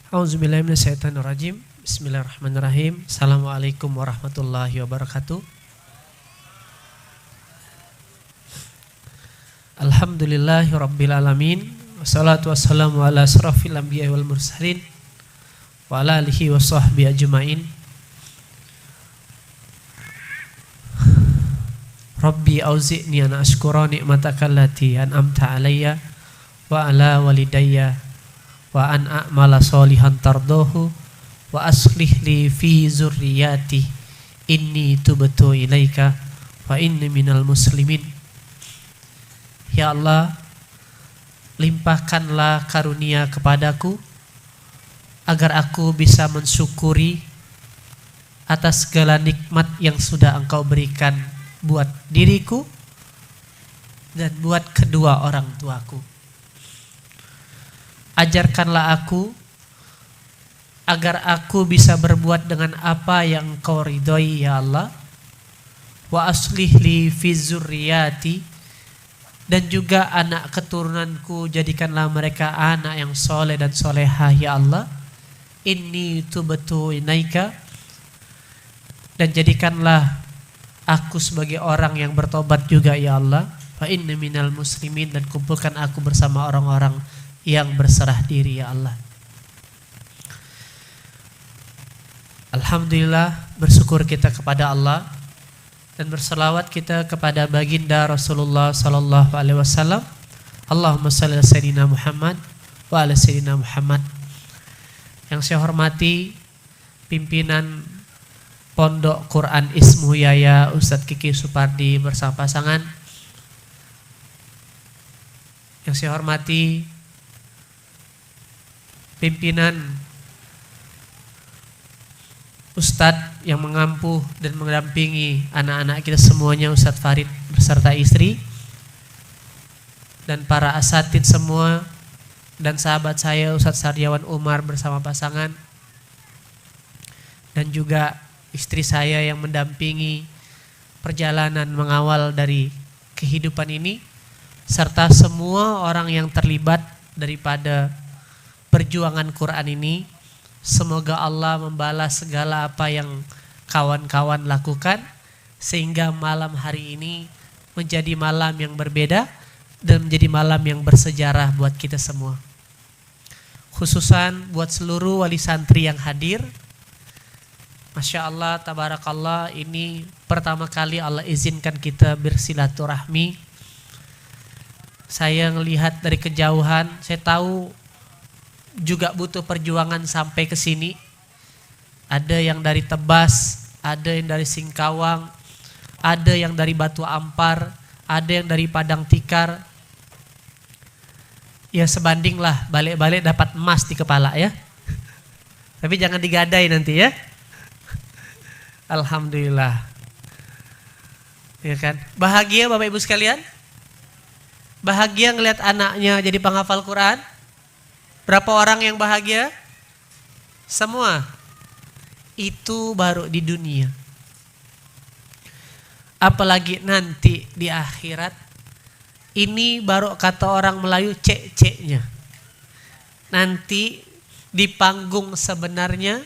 Auzubillahi minasyaitonirrajim. Bismillahirrahmanirrahim. Assalamualaikum warahmatullahi wabarakatuh. Alhamdulillahi rabbil alamin. Wassalatu wassalamu ala asrafil anbiya'i wal mursalin wa ala alihi wa sahbihi ajmain. Rabbi auzi'ni an ashkura ni'mataka allati an'amta alayya wa ala walidayya wa an a'mala sholihan tardahu wa aslih li fi zurriyati inni tubtu ilaika wa inni minal muslimin. Ya Allah, limpahkanlah karunia kepadaku agar aku bisa mensyukuri atas segala nikmat yang sudah Engkau berikan buat diriku dan buat kedua orang tuaku. Ajarkanlah aku agar aku bisa berbuat dengan apa yang Engkau ridhoi, ya Allah. Wa aslih li fi zurriyati, dan juga anak keturunanku jadikanlah mereka anak yang soleh dan solehah, ya Allah. Inni tubtu ilaika, dan jadikanlah aku sebagai orang yang bertobat juga, ya Allah. Fa inni minal muslimin, dan kumpulkan aku bersama orang-orang yang berserah diri, ya Allah. Alhamdulillah, bersyukur kita kepada Allah dan berselawat kita kepada baginda Rasulullah sallallahu alaihi wasallam. Allahumma shalli ala sayyidina Muhammad wa ala sayyidina Muhammad. Yang saya hormati pimpinan Pondok Quran Ismu Yaya Ustadz Kiki Supardi bersama pasangan. Yang saya hormati pimpinan Ustadz yang mengampuh dan mendampingi anak-anak kita semuanya, Ustadz Farid beserta istri, dan para asatid semua, dan sahabat saya Ustadz Sardiawan Umar bersama pasangan, dan juga istri saya yang mendampingi perjalanan mengawal dari kehidupan ini, serta semua orang yang terlibat daripada perjuangan Quran ini. Semoga Allah membalas segala apa yang kawan-kawan lakukan, sehingga malam hari ini menjadi malam yang berbeda dan menjadi malam yang bersejarah buat kita semua. Khususan buat seluruh wali santri yang hadir. Masya Allah, tabarakallah, ini pertama kali Allah izinkan kita bersilaturahmi. Saya melihat dari kejauhan, saya tahu juga butuh perjuangan sampai ke sini. Ada yang dari Tebas, ada yang dari Singkawang, ada yang dari Batu Ampar, ada yang dari Padang Tikar. Ya sebandinglah, balik-balik dapat emas di kepala ya. Tapi jangan digadai nanti ya. Alhamdulillah. Ya kan? Bahagia Bapak Ibu sekalian? Bahagia ngelihat anaknya jadi penghafal Quran? Berapa orang yang bahagia? Semua. Itu baru di dunia. Apalagi nanti di akhirat. Ini baru kata orang Melayu cek-ceknya. Nanti di panggung sebenarnya,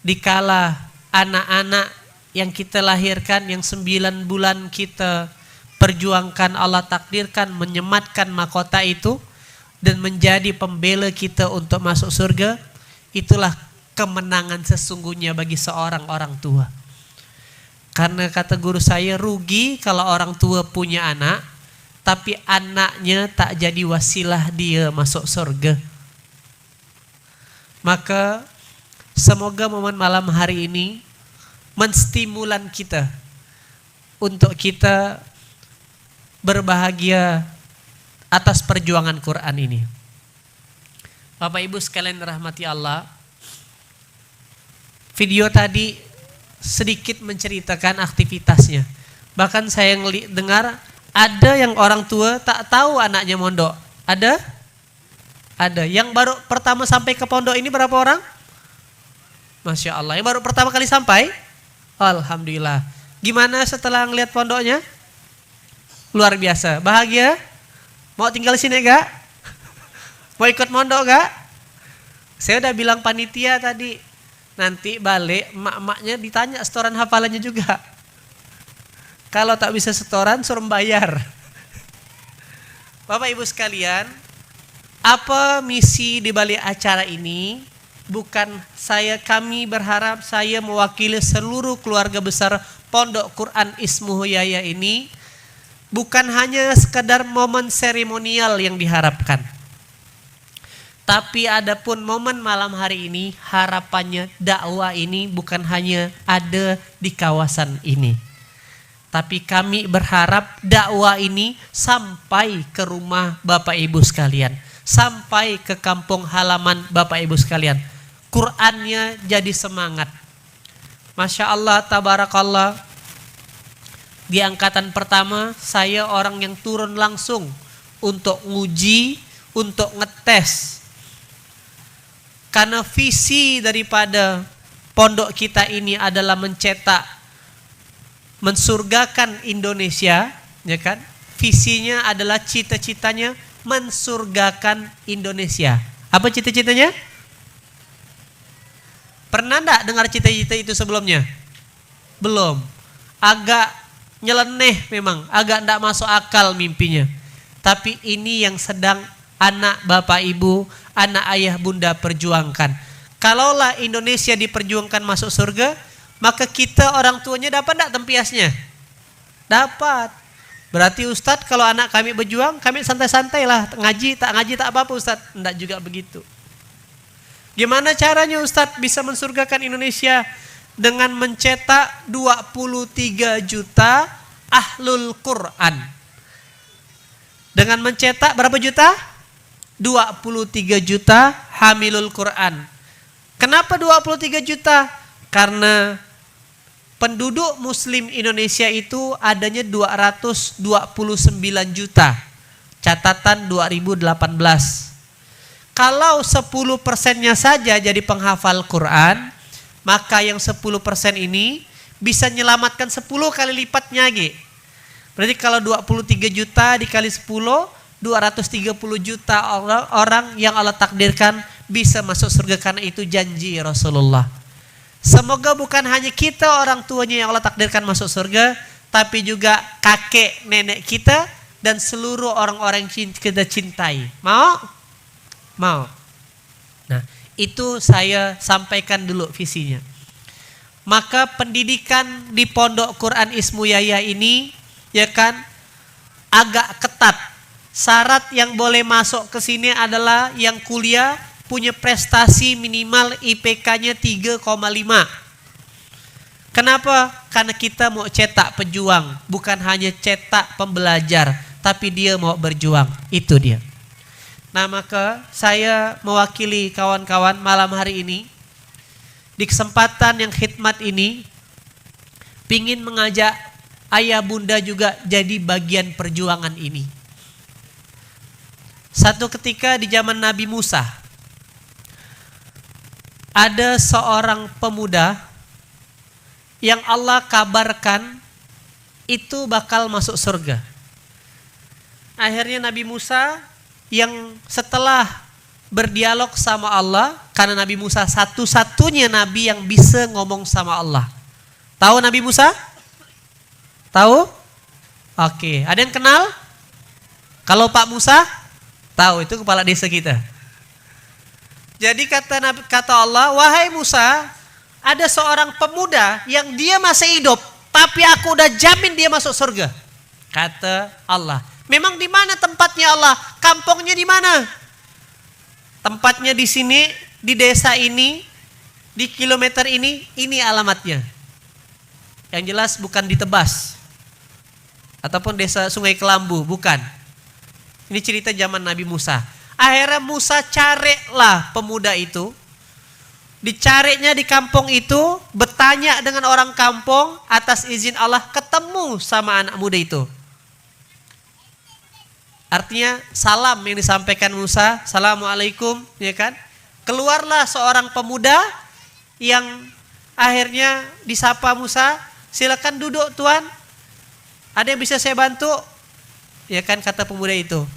dikala anak-anak yang kita lahirkan, yang 9 bulan kita perjuangkan, Allah takdirkan menyematkan mahkota itu dan menjadi pembela kita untuk masuk surga, itulah kemenangan sesungguhnya bagi seorang orang tua. Karena kata guru saya, rugi kalau orang tua punya anak tapi anaknya tak jadi wasilah dia masuk surga. Maka semoga momen malam hari ini menstimulan kita untuk kita berbahagia atas perjuangan Quran ini. Bapak Ibu sekalian rahmati Allah, video tadi sedikit menceritakan aktivitasnya. Bahkan saya dengar ada yang orang tua tak tahu anaknya mondok. Ada? Ada. Yang baru pertama sampai ke pondok ini berapa orang? Masya Allah. Yang baru pertama kali sampai? Alhamdulillah. Gimana setelah ngelihat pondoknya? Luar biasa. Bahagia? Mau tinggal di sini gak? Mau ikut mondok gak? Saya udah bilang panitia tadi, nanti balik emak-emaknya ditanya setoran hafalannya juga. Kalau tak bisa setoran suruh bayar. Bapak Ibu sekalian, apa misi di balik acara ini? Bukan kami berharap saya mewakili seluruh keluarga besar Pondok Quran Ismuhu Yaya ini, bukan hanya sekedar momen seremonial yang diharapkan. Tapi adapun momen malam hari ini, harapannya dakwah ini bukan hanya ada di kawasan ini. Tapi kami berharap dakwah ini sampai ke rumah Bapak Ibu sekalian. Sampai ke kampung halaman Bapak Ibu sekalian. Qur'annya jadi semangat. Masya Allah, tabarakallah. Di angkatan pertama, saya orang yang turun langsung untuk nguji, untuk ngetes. Karena visi daripada pondok kita ini adalah mensurgakan Indonesia, ya kan? Visinya adalah cita-citanya mensurgakan Indonesia. Apa cita-citanya? Pernah enggak dengar cita-cita itu sebelumnya? Belum. Agak nyeleneh memang, agak enggak masuk akal mimpinya. Tapi ini yang sedang anak bapak ibu, anak ayah bunda perjuangkan. Kalaulah Indonesia diperjuangkan masuk surga, maka kita orang tuanya dapat enggak tempiasnya? Dapat. Berarti Ustadz, kalau anak kami berjuang, kami santai-santai lah, ngaji tak apa-apa Ustadz. Enggak juga begitu. Gimana caranya Ustadz bisa mensurgakan Indonesia? Dengan mencetak 23 juta ahlul Quran. Dengan mencetak berapa juta? 23 juta hamilul Quran. Kenapa 23 juta? Karena penduduk muslim Indonesia itu adanya 229 juta. Catatan 2018. Kalau 10%-nya saja jadi penghafal Quran, maka yang 10% ini bisa menyelamatkan 10 kali lipatnya. Berarti kalau 23 juta dikali 10, 230 juta orang yang Allah takdirkan bisa masuk surga, karena itu janji Rasulullah. Semoga bukan hanya kita orang tuanya yang Allah takdirkan masuk surga, tapi juga kakek nenek kita dan seluruh orang-orang yang kita cintai. Mau? Mau. Nah, itu saya sampaikan dulu visinya. Maka pendidikan di Pondok Quran Ismu Yaya ini, ya kan, agak ketat. Syarat yang boleh masuk ke sini adalah yang kuliah punya prestasi minimal IPK-nya 3,5. Kenapa? Karena kita mau cetak pejuang, bukan hanya cetak pembelajar, tapi dia mau berjuang. Itu dia. Nah, maka saya mewakili kawan-kawan malam hari ini, di kesempatan yang khidmat ini, pingin mengajak ayah bunda juga jadi bagian perjuangan ini. Satu ketika di zaman Nabi Musa, ada seorang pemuda yang Allah kabarkan itu bakal masuk surga. Akhirnya Nabi Musa yang setelah berdialog sama Allah, karena Nabi Musa satu-satunya nabi yang bisa ngomong sama Allah. Tahu Nabi Musa? Tahu? Oke, ada yang kenal? Kalau Pak Musa? Tahu, itu kepala desa kita. Jadi kata Allah, wahai Musa, ada seorang pemuda yang dia masih hidup, tapi aku udah jamin dia masuk surga. Kata Allah. Memang di mana tempatnya Allah? Kampungnya di mana? Tempatnya di sini, di desa ini, di kilometer ini alamatnya. Yang jelas bukan di Tebas ataupun desa Sungai Kelambu, bukan. Ini cerita zaman Nabi Musa. Akhirnya Musa carilah pemuda itu. Dicarinya di kampung itu, bertanya dengan orang kampung, atas izin Allah ketemu sama anak muda itu. Artinya salam yang disampaikan Musa, Assalamualaikum, ya kan? Keluarlah seorang pemuda yang akhirnya disapa Musa, silakan duduk Tuan. Ada yang bisa saya bantu? Ya kan, kata pemuda itu.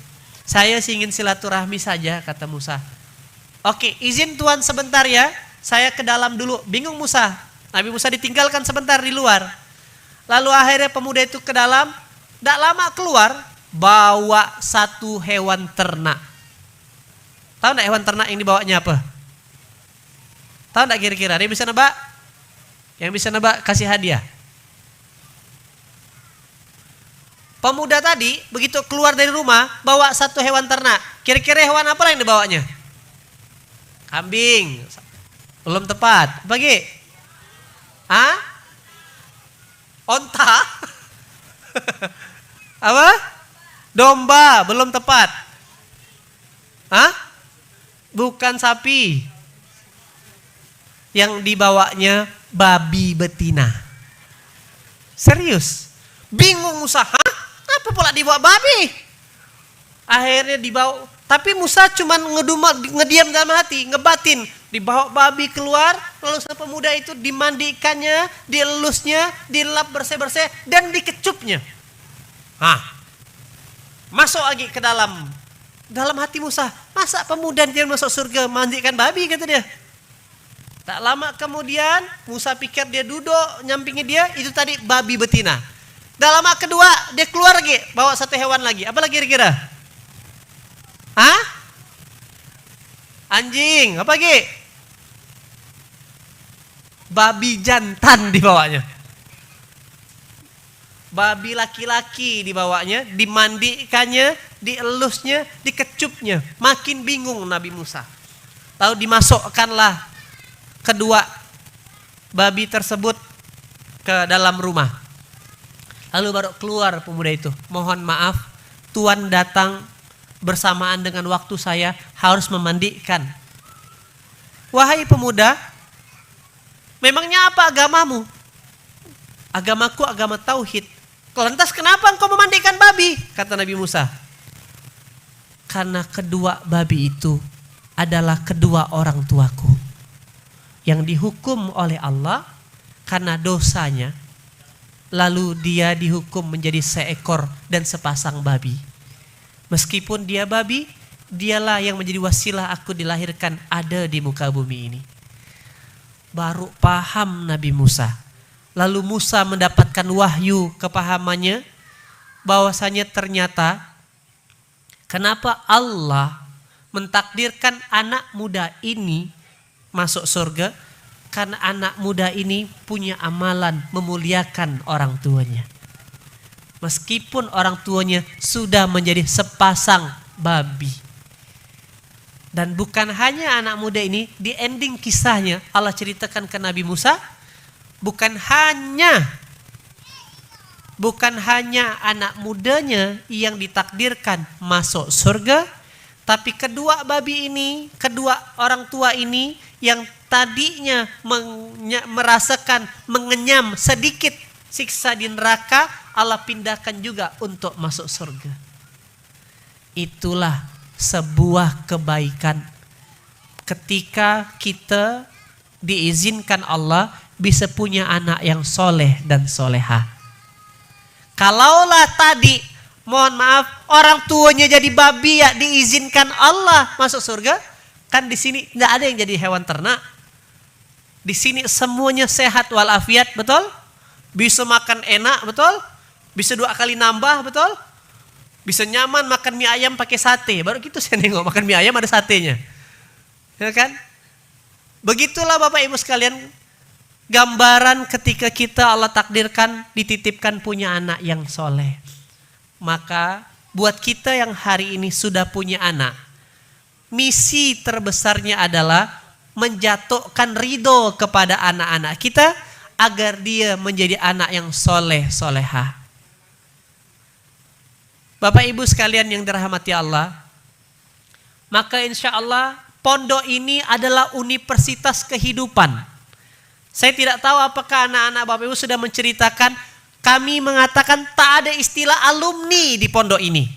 Saya ingin silaturahmi saja, kata Musa. Oke, izin Tuhan sebentar ya. Saya ke dalam dulu. Bingung Musa. Nabi Musa ditinggalkan sebentar di luar. Lalu akhirnya pemuda itu ke dalam. Tidak lama keluar. Bawa satu hewan ternak. Tahu tidak hewan ternak yang dibawanya apa? Tahu tidak kira-kira? Dia bisa nebak? Yang bisa nebak kasih hadiah. Pemuda tadi begitu keluar dari rumah bawa satu hewan ternak. Kira-kira hewan apa yang dibawanya? Kambing. Belum tepat. Bagi? Hah? Onta? Apa? Domba. Belum tepat. Hah? Bukan sapi. Yang dibawanya babi betina. Serius. Bingung Musa. Hah? Apa pula dibawa babi? Akhirnya dibawa. Tapi Musa cuma ngediam dalam hati, ngebatin. Dibawa babi keluar, lalu sang pemuda itu dimandikannya, dielusnya, dilap bersih-bersih, dan dikecupnya. Masuk lagi ke dalam. Dalam hati Musa, masa pemuda dia masuk surga mandikan babi, kata dia. Tak lama kemudian Musa pikir dia duduk, nyampingnya dia, itu tadi babi betina. Dalam lama kedua dia keluar lagi, bawa satu hewan lagi. Apa lagi kira-kira? Hah? Anjing, apa lagi? Babi jantan dibawanya. Babi laki-laki dibawanya, dimandikannya, dielusnya, dikecupnya. Makin bingung Nabi Musa. Lalu dimasukkanlah kedua babi tersebut ke dalam rumah. Lalu baru keluar pemuda itu. Mohon maaf, Tuhan datang bersamaan dengan waktu saya harus memandikan. Wahai pemuda, memangnya apa agamamu? Agamaku agama tauhid. Lantas kenapa engkau memandikan babi? Kata Nabi Musa. Karena kedua babi itu adalah kedua orang tuaku. Yang dihukum oleh Allah karena dosanya. Lalu dia dihukum menjadi seekor dan sepasang babi. Meskipun dia babi, dialah yang menjadi wasilah aku dilahirkan ada di muka bumi ini. Baru paham Nabi Musa. Lalu Musa mendapatkan wahyu kepahamannya bahwasanya ternyata kenapa Allah mentakdirkan anak muda ini masuk surga, karena anak muda ini punya amalan memuliakan orang tuanya. Meskipun orang tuanya sudah menjadi sepasang babi. Dan bukan hanya anak muda ini, di ending kisahnya Allah ceritakan ke Nabi Musa, bukan hanya anak mudanya yang ditakdirkan masuk surga, tapi kedua babi ini, kedua orang tua ini yang tadinya merasakan mengenyam sedikit siksa di neraka, Allah pindahkan juga untuk masuk surga. Itulah sebuah kebaikan ketika kita diizinkan Allah bisa punya anak yang soleh dan soleha. Kalaulah tadi, mohon maaf, orang tuanya jadi babi ya diizinkan Allah masuk surga, kan di sini tidak ada yang jadi hewan ternak. Di sini semuanya sehat walafiat, betul? Bisa makan enak, betul? Bisa 2 kali nambah, betul? Bisa nyaman makan mie ayam pakai sate. Baru gitu saya nengok makan mie ayam ada satenya. Ya kan? Begitulah Bapak Ibu sekalian, gambaran ketika kita Allah takdirkan dititipkan punya anak yang soleh. Maka buat kita yang hari ini sudah punya anak, misi terbesarnya adalah menjatuhkan ridho kepada anak-anak kita agar dia menjadi anak yang soleh solehah. Bapak Ibu sekalian yang dirahmati Allah, maka insya Allah pondok ini adalah universitas kehidupan. Saya tidak tahu apakah anak-anak Bapak Ibu sudah menceritakan, kami mengatakan tak ada istilah alumni di pondok ini.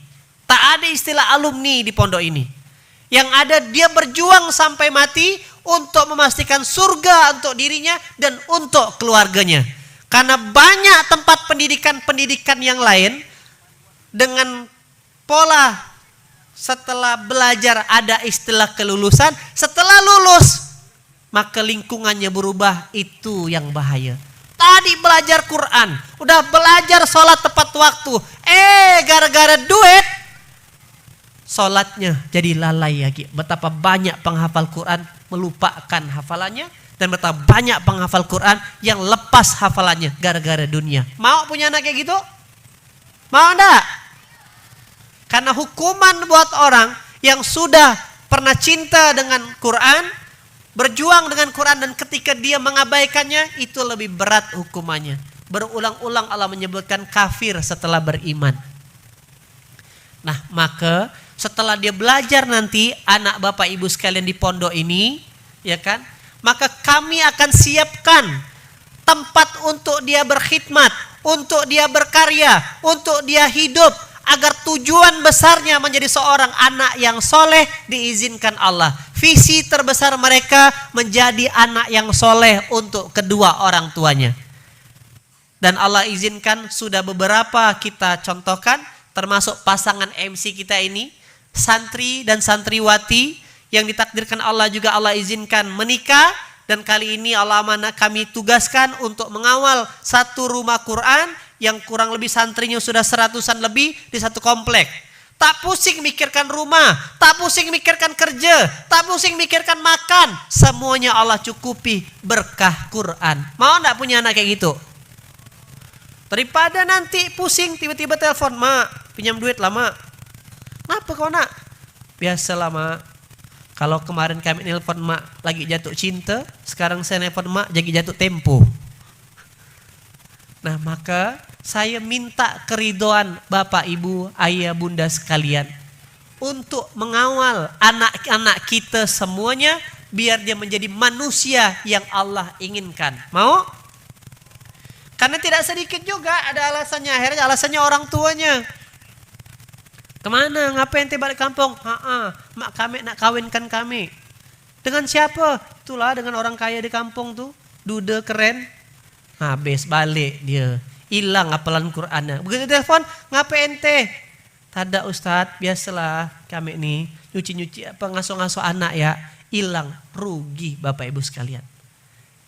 Tak ada istilah alumni di pondok ini. Yang ada dia berjuang sampai mati untuk memastikan surga untuk dirinya dan untuk keluarganya. Karena banyak tempat pendidikan-pendidikan yang lain dengan pola setelah belajar ada istilah kelulusan, setelah lulus maka lingkungannya berubah, itu yang bahaya. Tadi belajar Quran, udah belajar sholat tepat waktu, gara-gara duit sholatnya jadi lalai lagi. Betapa banyak penghafal Quran melupakan hafalannya, dan betapa banyak penghafal Quran yang lepas hafalannya gara-gara dunia. Mau punya anak kayak gitu? Mau enggak? Karena hukuman buat orang yang sudah pernah cinta dengan Quran, berjuang dengan Quran, dan ketika dia mengabaikannya, itu lebih berat hukumannya. Berulang-ulang Allah menyebutkan kafir setelah beriman. Nah, maka setelah dia belajar nanti, anak bapak ibu sekalian di pondok ini, ya kan, maka kami akan siapkan tempat untuk dia berkhidmat, untuk dia berkarya, untuk dia hidup, agar tujuan besarnya menjadi seorang anak yang soleh diizinkan Allah. Visi terbesar mereka menjadi anak yang soleh untuk kedua orang tuanya. Dan Allah izinkan sudah beberapa kita contohkan, termasuk pasangan MC kita ini, santri dan santriwati yang ditakdirkan Allah juga Allah izinkan menikah. Dan kali ini Allah amanah kami tugaskan untuk mengawal satu rumah Quran yang kurang lebih santrinya sudah 100-an lebih di satu komplek. Tak pusing mikirkan rumah, tak pusing mikirkan kerja, tak pusing mikirkan makan. Semuanya Allah cukupi berkah Quran. Mau enggak punya anak kayak gitu? Daripada nanti pusing tiba-tiba telepon, "Mak, pinjam duit lah, Mak." "Kenapa kau nak?" "Biasalah, Mak. Kalau kemarin kami nelpon Mak lagi jatuh cinta, sekarang saya nelpon Mak lagi jatuh tempo." Nah, maka saya minta keridoan Bapak Ibu, Ayah Bunda sekalian untuk mengawal anak-anak kita semuanya biar dia menjadi manusia yang Allah inginkan. Mau? Karena tidak sedikit juga ada alasannya, akhirnya alasannya orang tuanya. "Kemana? Ngapain ente balik kampung?" "Mak kami nak kawinkan kami." "Dengan siapa?" "Itulah dengan orang kaya di kampung tuh, duda keren." Habis balik dia, hilang hafalan Qur'annya. Begitu telepon, "Ngapain ente?" "Tada Ustadz, biasalah kami nih nyuci-nyuci ngasuh-ngasuh anak ya." Hilang, rugi Bapak Ibu sekalian.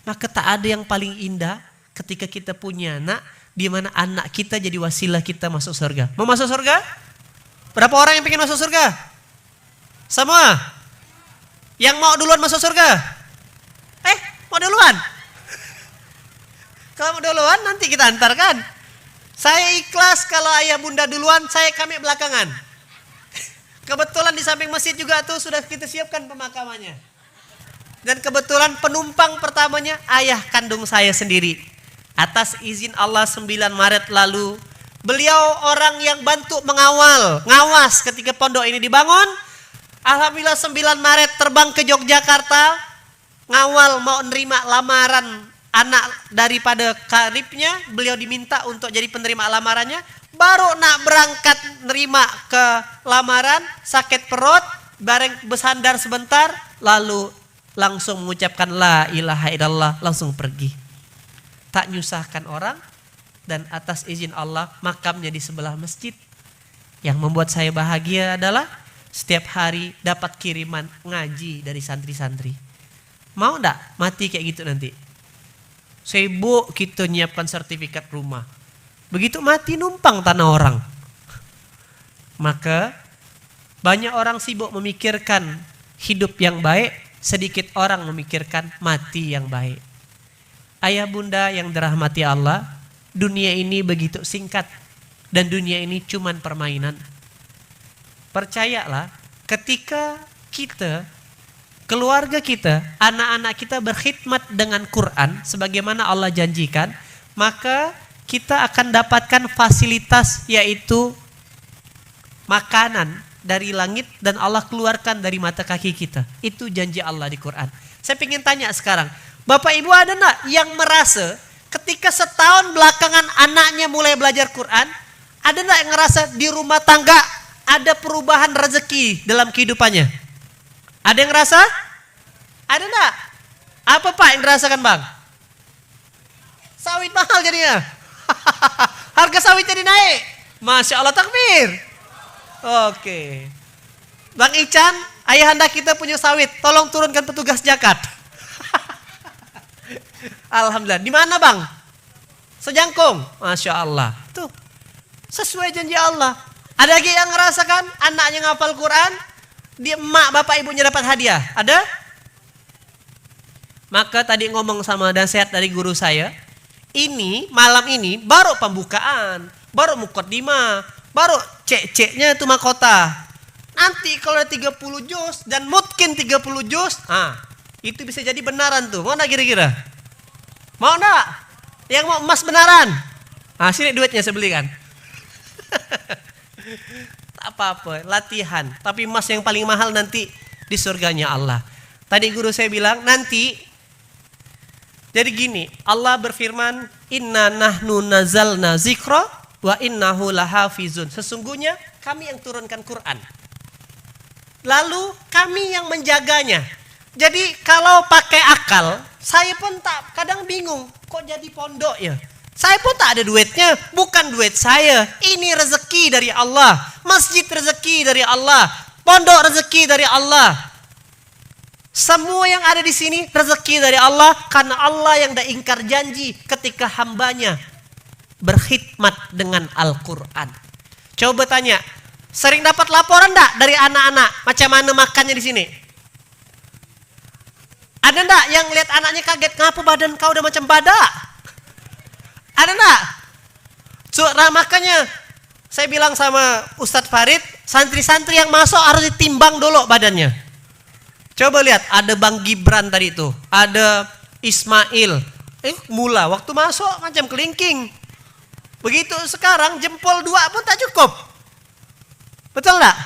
Maka tak ada yang paling indah ketika kita punya anak, di mana anak kita jadi wasilah kita masuk surga. Mau masuk surga? Berapa orang yang pengen masuk surga? Semua? Yang mau duluan masuk surga? Mau duluan? Kalau mau duluan nanti kita antarkan. Saya ikhlas kalau ayah bunda duluan, kami belakangan. Kebetulan di samping masjid juga tuh sudah kita siapkan pemakamannya. Dan kebetulan penumpang pertamanya ayah kandung saya sendiri. Atas izin Allah 9 Maret lalu, beliau orang yang bantu ngawas ketika pondok ini dibangun. Alhamdulillah 9 Maret terbang ke Yogyakarta, ngawal mau nerima lamaran anak daripada karibnya. Beliau diminta untuk jadi penerima lamarannya. Baru nak berangkat nerima ke lamaran, sakit perut, bareng bersandar sebentar, lalu langsung mengucapkan la ilaha illallah, langsung pergi. Tak nyusahkan orang, dan atas izin Allah makamnya di sebelah masjid. Yang membuat saya bahagia adalah setiap hari dapat kiriman ngaji dari santri-santri. Mau enggak mati kayak gitu nanti? Sibuk kita nyiapkan sertifikat rumah. Begitu mati numpang tanah orang. Maka banyak orang sibuk memikirkan hidup yang baik, sedikit orang memikirkan mati yang baik. Ayah bunda yang dirahmati Allah, dunia ini begitu singkat dan dunia ini cuman permainan. Percayalah, ketika kita, keluarga kita, anak-anak kita berkhidmat dengan Quran sebagaimana Allah janjikan, maka kita akan dapatkan fasilitas, yaitu makanan dari langit dan Allah keluarkan dari mata kaki kita. Itu janji Allah di Quran. Saya ingin tanya sekarang, Bapak Ibu ada enggak yang merasa ketika setahun belakangan anaknya mulai belajar Quran, ada enggak yang ngerasa di rumah tangga ada perubahan rezeki dalam kehidupannya? Ada yang ngerasa? Ada enggak? Apa Pak yang dirasakan Bang? Sawit mahal jadinya. Harga sawit jadi naik. Masya Allah, takbir. Oke. Bang Ican, ayahanda kita punya sawit, tolong turunkan petugas zakat. Alhamdulillah. Di mana bang? Sejangkung. Masya Allah. Tuh, sesuai janji Allah. Ada lagi yang ngerasakan anaknya ngapal Quran, dia emak bapak ibunya dapat hadiah? Ada? Maka tadi ngomong sama nasihat dari guru saya, ini malam ini baru pembukaan, baru mukaddimah, baru cek-ceknya itu mahkota. Nanti kalau ada 30 juz dan mungkin 30 juz, itu bisa jadi benaran tuh. Mau enggak kira-kira? Mau enggak? Yang mau emas benaran? Sini duitnya saya belikan. Tak apa-apa, latihan. Tapi emas yang paling mahal nanti di surganya Allah. Tadi guru saya bilang nanti. Jadi gini, Allah berfirman, Inna nahnu nazalna zikra wa innahu lahafizun. Sesungguhnya kami yang turunkan Quran. Lalu kami yang menjaganya. Jadi kalau pakai akal, saya pun tak kadang bingung, kok jadi pondok ya? Saya pun tak ada duitnya, bukan duit saya. Ini rezeki dari Allah, masjid rezeki dari Allah, pondok rezeki dari Allah. Semua yang ada di sini rezeki dari Allah, karena Allah yang dah ingkar janji ketika hambanya berkhidmat dengan Al-Quran. Coba tanya, sering dapat laporan enggak dari anak-anak macam mana makannya di sini? Ada enggak yang lihat anaknya kaget, ngapa badan kau udah macam badak? Ada enggak? Makanya saya bilang sama Ustadz Farid, santri-santri yang masuk harus ditimbang dulu badannya. Coba lihat, ada Bang Gibran tadi itu, ada Ismail. Mula waktu masuk macam kelingking. Begitu sekarang jempol 2 pun tak cukup. Betul enggak?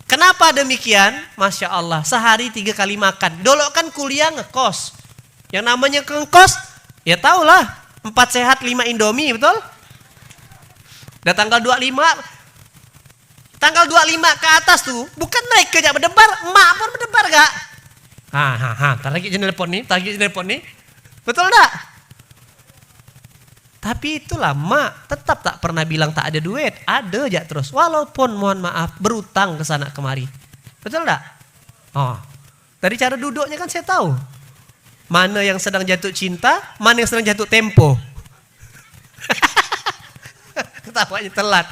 Kenapa demikian? Masya Allah, sehari 3 kali makan. Dulu kan kuliah ngekos. Yang namanya ngekos, ya tahulah, 4 sehat 5 Indomie, betul? Udah tanggal 25 ke atas tuh, bukan mereka yang berdebar, emak pun berdebar gak? Ntar lagi nelpon nih, betul enggak? Tapi itulah mak tetap tak pernah bilang tak ada duit, ada aja terus. Walaupun mohon maaf berutang ke sana kemari, betul enggak? Dari cara duduknya kan saya tahu mana yang sedang jatuh cinta, mana yang sedang jatuh tempo. Ketawanya telat.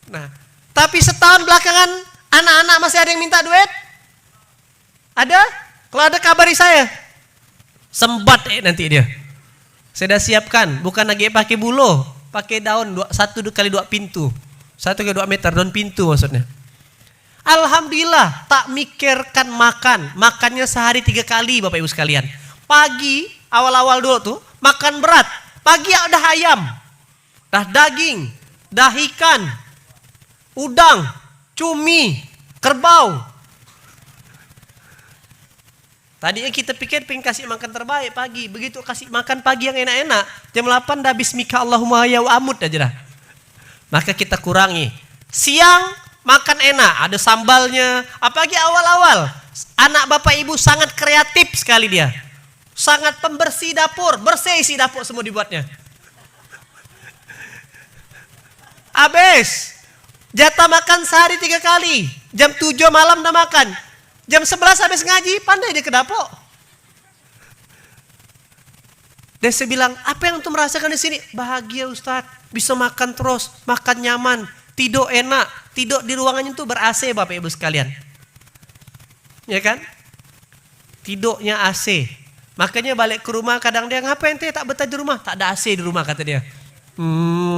Nah. Tapi setahun belakangan anak-anak masih ada yang minta duit? Ada? Kalau ada kabari saya. Sembat nanti dia. Saya dah siapkan, bukan lagi pakai bulo, pakai daun 1 kali 2 pintu. 1 kali 2 meter daun pintu maksudnya. Alhamdulillah tak mikirkan makan. Makannya sehari 3 kali Bapak Ibu sekalian. Pagi awal-awal dulu tuh makan berat. Pagi udah ayam, dah daging, dah ikan, udang, cumi, kerbau. Tadinya kita pikir pengen kasih makan terbaik pagi. Begitu kasih makan pagi yang enak-enak, jam 8 dah bismika Allahumma ya amut aja dah. Maka kita kurangi. Siang makan enak, ada sambalnya. Apalagi awal-awal, anak bapak ibu sangat kreatif sekali dia. Sangat pembersih dapur, bersih isi dapur semua dibuatnya. Habis. Jatah makan sehari 3 kali. Jam 7 malam dah makan. Jam 11 habis ngaji, pandai dia ke dapur. Dan saya bilang, apa yang antum merasakan di sini? Bahagia Ustaz, bisa makan terus, makan nyaman, tidur enak, tidur di ruangannya itu ber-AC Bapak Ibu sekalian. Ya kan? Tidurnya AC. Makanya balik ke rumah kadang dia, ngapa ente tak betah di rumah? Tak ada AC di rumah kata dia.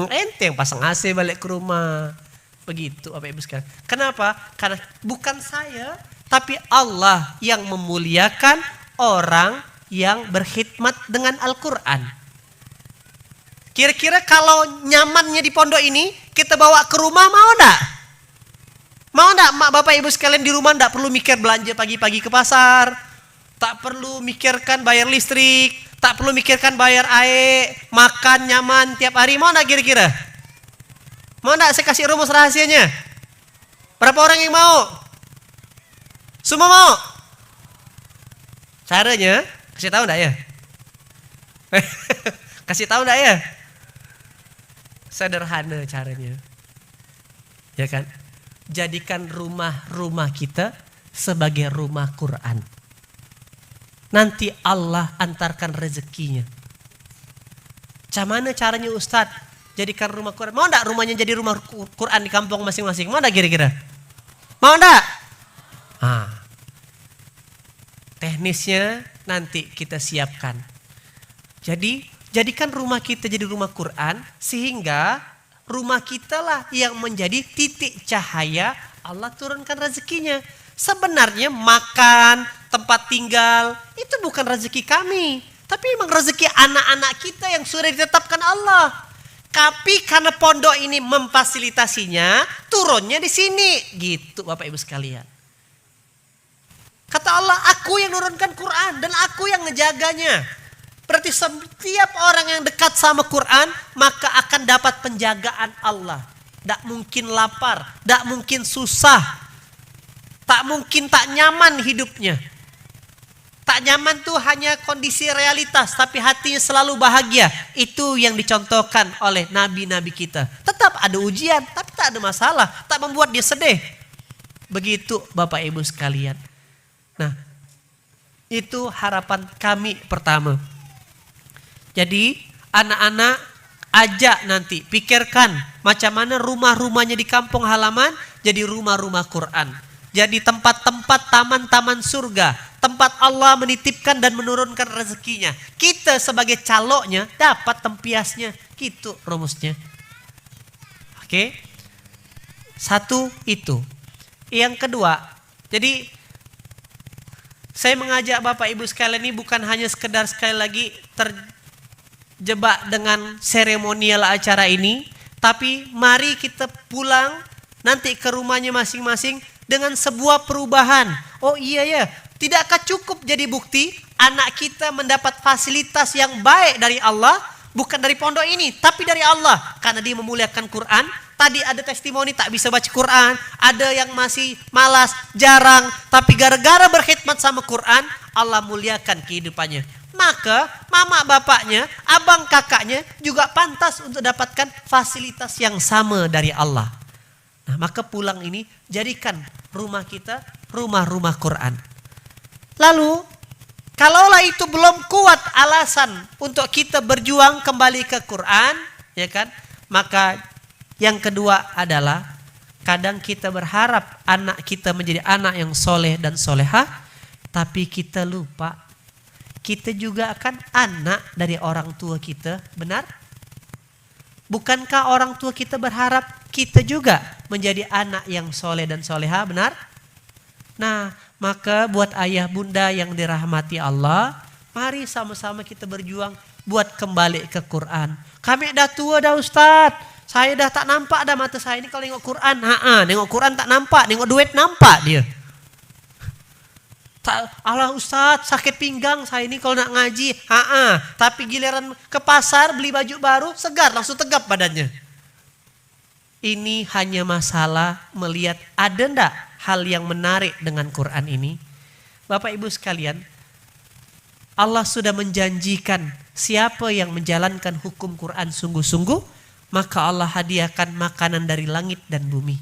Ente yang pasang AC balik ke rumah. Begitu Bapak Ibu sekalian. Kenapa? Karena bukan saya, tapi Allah yang memuliakan orang yang berkhidmat dengan Al-Quran. Kira-kira kalau nyamannya di pondok ini, kita bawa ke rumah mau enggak? Mau enggak mak bapak ibu sekalian di rumah enggak perlu mikir belanja pagi-pagi ke pasar, tak perlu mikirkan bayar listrik, tak perlu mikirkan bayar air, makan nyaman tiap hari, mau enggak kira-kira? Mau enggak saya kasih rumus rahasianya? Berapa orang yang mau? Semua mau? Caranya, kasih tahu enggak ya? Kasih tahu enggak ya? Sederhana caranya. Ya kan? jadikan rumah-rumah kita sebagai rumah Quran. Nanti Allah antarkan rezekinya. Mana caranya Ustadz? Jadikan rumah Quran. Mau enggak rumahnya jadi rumah Quran di kampung masing-masing? Mau enggak kira-kira? Mau enggak? Teknisnya nanti kita siapkan. Jadi jadikan rumah kita jadi rumah Quran, sehingga rumah kita lah yang menjadi titik cahaya Allah turunkan rezekinya. Sebenarnya makan, tempat tinggal itu bukan rezeki kami, tapi memang rezeki anak-anak kita yang sudah ditetapkan Allah. Tapi karena pondok ini memfasilitasinya, turunnya di sini, gitu Bapak Ibu sekalian. Kata Allah, aku yang nurunkan Quran dan aku yang ngejaganya. Berarti setiap orang yang dekat sama Quran, maka akan dapat penjagaan Allah. Tak mungkin lapar, tak mungkin susah, tak mungkin tak nyaman hidupnya. Tak nyaman tuh hanya kondisi realitas, tapi hatinya selalu bahagia. Itu yang dicontohkan oleh nabi-nabi kita. Tetap ada ujian, tapi tak ada masalah, tak membuat dia sedih. Begitu Bapak Ibu sekalian. Nah, itu harapan kami pertama. Jadi anak-anak ajak nanti pikirkan macam mana rumah-rumahnya di kampung halaman jadi rumah-rumah Quran. Jadi tempat-tempat taman-taman surga, tempat Allah menitipkan dan menurunkan rezekinya. Kita sebagai caloknya dapat tempiasnya. Gitu rumusnya. Oke. Satu itu. Yang kedua, jadi saya mengajak Bapak Ibu sekalian ini bukan hanya sekedar sekali lagi terjebak dengan seremonial acara ini, tapi mari kita pulang nanti ke rumahnya masing-masing dengan sebuah perubahan. Oh iya ya, tidakkah cukup jadi bukti anak kita mendapat fasilitas yang baik dari Allah, bukan dari pondok ini, tapi dari Allah, karena dia memuliakan Quran. Tadi ada testimoni tak bisa baca Quran, ada yang masih malas, jarang, tapi gara-gara berkhidmat sama Quran, Allah muliakan kehidupannya. Maka mama bapaknya, abang kakaknya juga pantas untuk dapatkan fasilitas yang sama dari Allah. Nah, maka pulang ini jadikan rumah kita rumah-rumah Quran. Lalu, kalaulah itu belum kuat alasan untuk kita berjuang kembali ke Quran, ya kan? Maka yang kedua adalah kadang kita berharap anak kita menjadi anak yang soleh dan solehah, tapi kita lupa kita juga akan anak dari orang tua kita, benar? Bukankah orang tua kita berharap kita juga menjadi anak yang soleh dan solehah, benar? Nah, maka buat ayah bunda yang dirahmati Allah, mari sama-sama kita berjuang buat kembali ke Quran. Kami dah tua dah Ustadz. Saya dah tak nampak dah mata saya ini kalau nengok Quran. Nengok Quran tak nampak, nengok duit nampak dia. Allah Ustadz sakit pinggang saya ini kalau nak ngaji. Tapi giliran ke pasar beli baju baru segar langsung tegap badannya. Ini hanya masalah melihat ada ndak hal yang menarik dengan Quran ini. Bapak Ibu sekalian, Allah sudah menjanjikan siapa yang menjalankan hukum Quran sungguh-sungguh, maka Allah hadiahkan makanan dari langit dan bumi.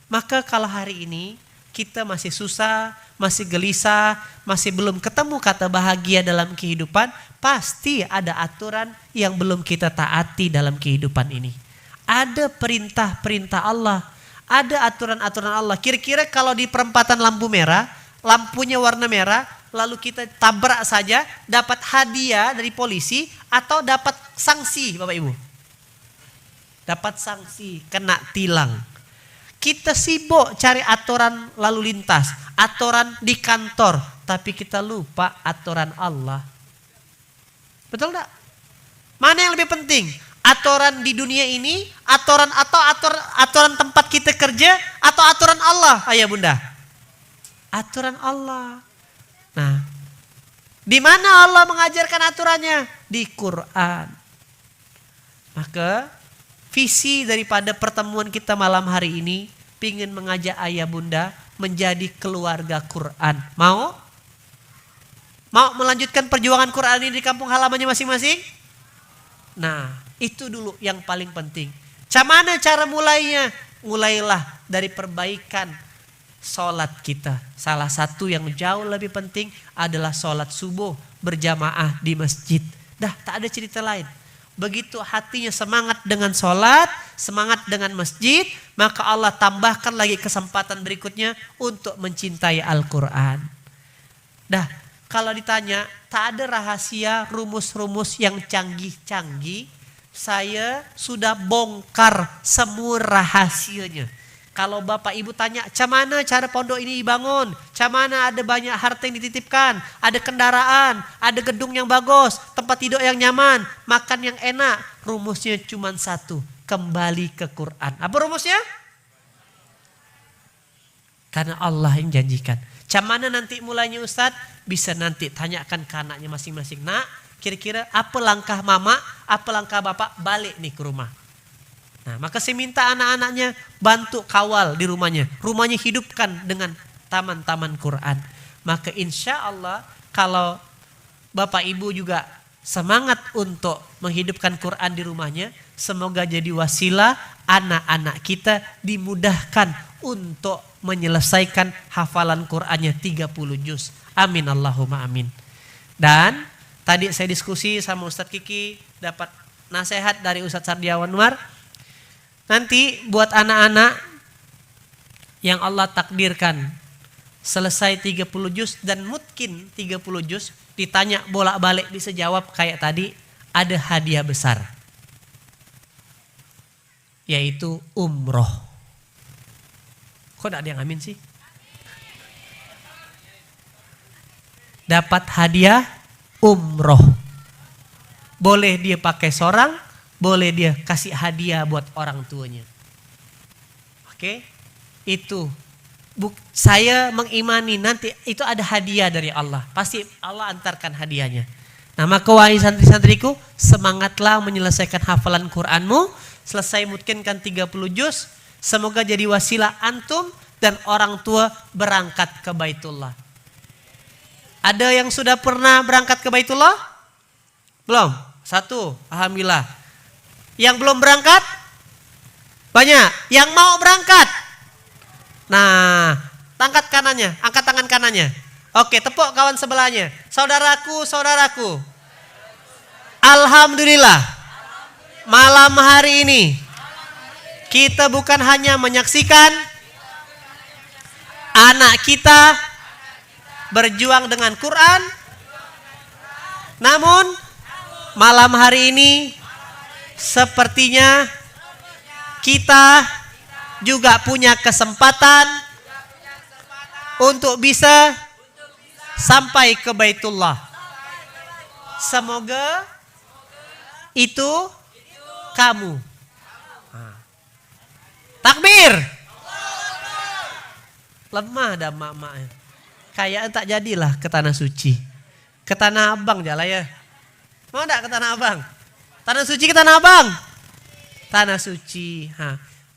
Maka kalau hari ini kita masih susah, masih gelisah, masih belum ketemu kata bahagia dalam kehidupan, pasti ada aturan yang belum kita taati dalam kehidupan ini. Ada perintah-perintah Allah, ada aturan-aturan Allah. Kira-kira kalau di perempatan lampu merah, lampunya warna merah, lalu kita tabrak saja, dapat hadiah dari polisi atau dapat sanksi Bapak Ibu? Dapat sanksi, kena tilang. Kita sibuk cari aturan lalu lintas, aturan di kantor, tapi kita lupa aturan Allah. Betul enggak? Mana yang lebih penting? Aturan di dunia ini, aturan tempat kita kerja, atau aturan Allah, ayah bunda? Aturan Allah. Nah, di mana Allah mengajarkan aturannya? Di Quran. Maka visi daripada pertemuan kita malam hari ini ingin mengajak ayah bunda menjadi keluarga Quran. Mau? Mau melanjutkan perjuangan Quran ini di kampung halamannya masing-masing? Nah, itu dulu yang paling penting. Mana cara mulainya? mulailah dari perbaikan sholat kita. Salah satu yang jauh lebih penting adalah sholat subuh berjamaah di masjid. Dah tak ada cerita lain. Begitu hatinya semangat dengan sholat, semangat dengan masjid, maka Allah tambahkan lagi kesempatan berikutnya untuk mencintai Al-Quran. Dah, kalau ditanya, tak ada rahasia rumus-rumus yang canggih-canggih. Saya sudah bongkar semua rahasianya. Kalau bapak ibu tanya, "Cam mana cara pondok ini dibangun? Cam mana ada banyak harta yang dititipkan? Ada kendaraan, ada gedung yang bagus, tempat tidur yang nyaman, makan yang enak." Rumusnya cuma satu, kembali ke Quran. Apa rumusnya? Karena Allah yang janjikan. Cam mana nanti mulainya Ustadz? Bisa nanti tanyakan ke anaknya masing-masing. Nak, kira-kira apa langkah mama, apa langkah bapak balik nih ke rumah. Nah, maka saya minta anak-anaknya bantu kawal di rumahnya. Rumahnya hidupkan dengan taman-taman Quran. Maka insya Allah kalau bapak ibu juga semangat untuk menghidupkan Quran di rumahnya, semoga jadi wasilah anak-anak kita dimudahkan untuk menyelesaikan hafalan Qurannya 30 juz. Amin Allahumma amin. Dan tadi saya diskusi sama Ustadz Kiki, dapat nasihat dari Ustadz Sardiawan Umar. Nanti buat anak-anak yang Allah takdirkan selesai 30 juz dan mungkin 30 juz, ditanya bolak-balik bisa jawab kayak tadi, ada hadiah besar. Yaitu umroh. Kok tidak ada yang amin sih? Dapat hadiah umroh. Boleh dia pakai seorang, boleh dia kasih hadiah buat orang tuanya. Oke? Itu. Saya mengimani nanti itu ada hadiah dari Allah. Pasti Allah antarkan hadiahnya. Nah, maka wahai santri-santriku, semangatlah menyelesaikan hafalan Qur'anmu. Selesai mungkinkan 30 juz. Semoga jadi wasilah antum dan orang tua berangkat ke Baitullah. Ada yang sudah pernah berangkat ke Baitullah? Belum? Satu, alhamdulillah. Yang belum berangkat? Banyak. Yang mau berangkat? Nah, angkat kanannya, angkat tangan kanannya. Oke, tepuk kawan sebelahnya. Saudaraku, saudaraku. Alhamdulillah. Malam hari ini kita bukan hanya menyaksikan anak kita berjuang dengan Quran, namun malam hari ini sepertinya kita juga punya kesempatan untuk bisa sampai ke Baitullah. Semoga itu kamu. Takbir. Lemah dah mak-maknya. Kayak tak jadilah ke Tanah Suci. Ke Tanah Abang jalan ya. Mau enggak ke Tanah Abang? Tanah Suci ke Tanah Abang? Tanah Suci.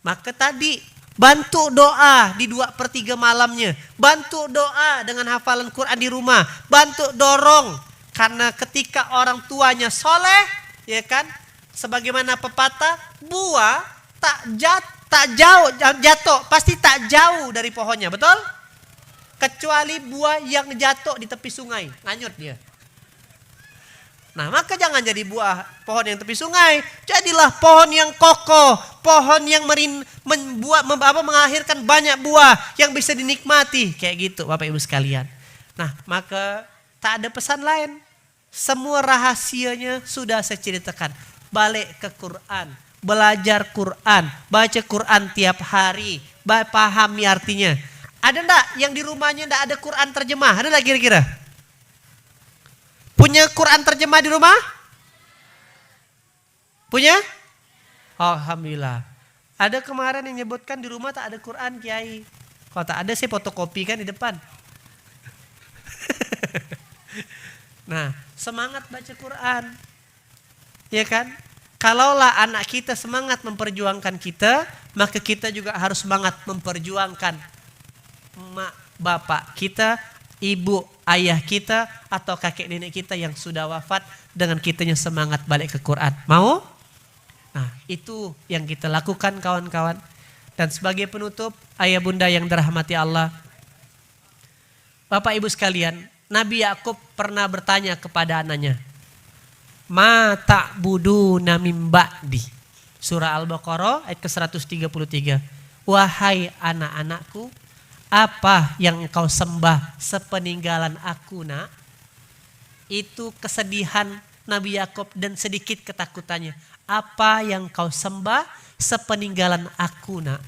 Maka tadi bantu doa di 2/3 malamnya. Bantu doa dengan hafalan Quran di rumah. Bantu dorong. Karena ketika orang tuanya soleh, ya kan? Sebagaimana pepatah, buah tak jauh jatuh, pasti tak jauh dari pohonnya, betul? Kecuali buah yang jatuh di tepi sungai, nganyut dia. Nah, maka jangan jadi buah pohon yang tepi sungai, jadilah pohon yang kokoh, pohon yang mengakhirkan banyak buah yang bisa dinikmati, kayak gitu, Bapak Ibu sekalian. Nah, maka tak ada pesan lain. Semua rahasianya sudah saya ceritakan. Balik ke Quran, belajar Quran, baca Quran tiap hari, pahami artinya. Ada enggak yang di rumahnya enggak ada Quran terjemah? Ada enggak kira-kira? Punya Quran terjemah di rumah? Punya? Alhamdulillah. Ada kemarin yang nyebutkan di rumah tak ada Quran, Kiai. Kalau tak ada, saya fotokopi kan di depan. Nah, semangat baca Quran. Ya kan? Kalaulah anak kita semangat memperjuangkan kita, maka kita juga harus semangat memperjuangkan mak bapak kita, ibu ayah kita, atau kakek nenek kita yang sudah wafat, dengan kitanya semangat balik ke Quran. Mau? Nah, itu yang kita lakukan kawan-kawan. Dan sebagai penutup, ayah bunda yang dirahmati Allah, Bapak Ibu sekalian, Nabi Yakub pernah bertanya kepada anaknya, "Ma ta'buduna min ba'di?" Surah Al-Baqarah ayat ke-133. "Wahai anak-anakku, apa yang engkau sembah sepeninggalan aku, Nak?" Itu kesedihan Nabi Yakub dan sedikit ketakutannya. Apa yang kau sembah sepeninggalan aku, Nak?